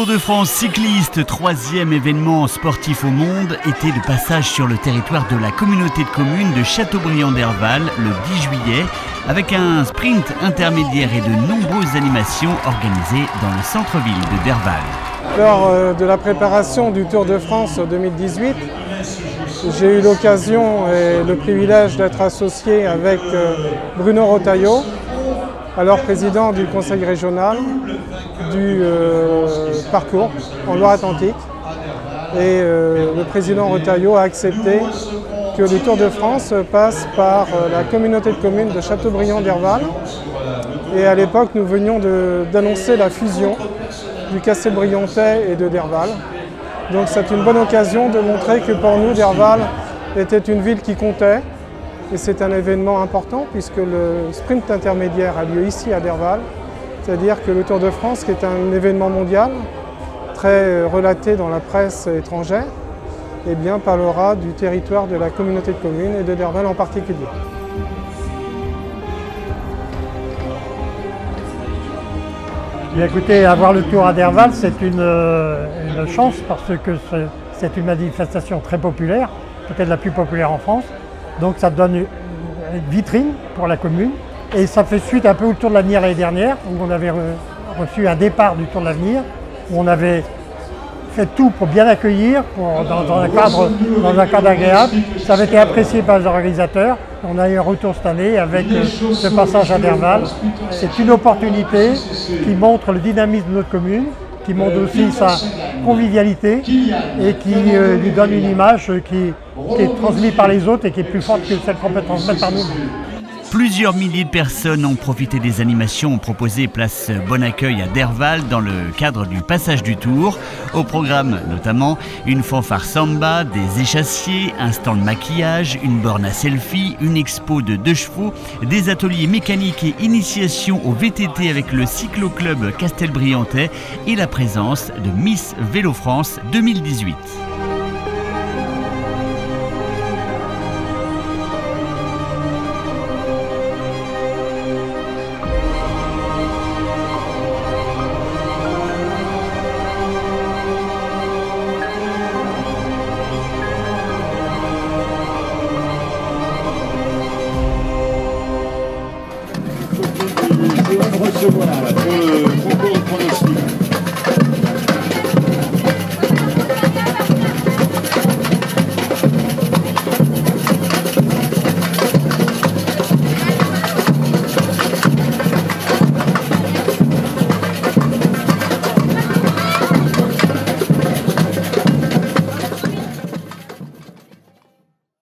Tour de France cycliste, troisième événement sportif au monde, était de passage sur le territoire de la communauté de communes de Châteaubriand-Derval le 10 juillet, avec un sprint intermédiaire et de nombreuses animations organisées dans le centre-ville de Derval. Lors de la préparation du Tour de France 2018, j'ai eu l'occasion et le privilège d'être associé avec Bruno Retailleau, alors président du conseil régional du parcours en Loire-Atlantique. Et le président Retailleau a accepté que le Tour de France passe par la communauté de communes de Châteaubriand-Derval. Et à l'époque, nous venions d'annoncer la fusion du Castelbriantais et de Derval. Donc c'est une bonne occasion de montrer que pour nous, Derval était une ville qui comptait. Et c'est un événement important puisque le sprint intermédiaire a lieu ici à Derval. C'est-à-dire que le Tour de France, qui est un événement mondial, très relaté dans la presse étrangère, eh bien, parlera du territoire de la communauté de communes et de Derval en particulier. Bien, écoutez, avoir le Tour à Derval, c'est une chance parce que c'est une manifestation très populaire, peut-être la plus populaire en France. Donc ça donne une vitrine pour la commune et ça fait suite un peu au Tour de l'Avenir l'année dernière où on avait reçu un départ du Tour de l'Avenir, où on avait fait tout pour bien accueillir dans un cadre agréable. Ça avait été apprécié par les organisateurs. On a eu un retour cette année avec ce passage à Derval. C'est une opportunité qui montre le dynamisme de notre commune, qui montre aussi sa convivialité et qui lui donne une image qui est transmise par les autres et qui est plus forte que celle qu'on peut transmettre par nous. Plusieurs milliers de personnes ont profité des animations proposées place Bon Accueil à Derval dans le cadre du passage du Tour. Au programme notamment une fanfare samba, des échassiers, un stand maquillage, une borne à selfie, une expo de 2 chevaux, des ateliers mécaniques et initiation au VTT avec le cyclo-club Castelbriantais et la présence de Miss Vélo France 2018.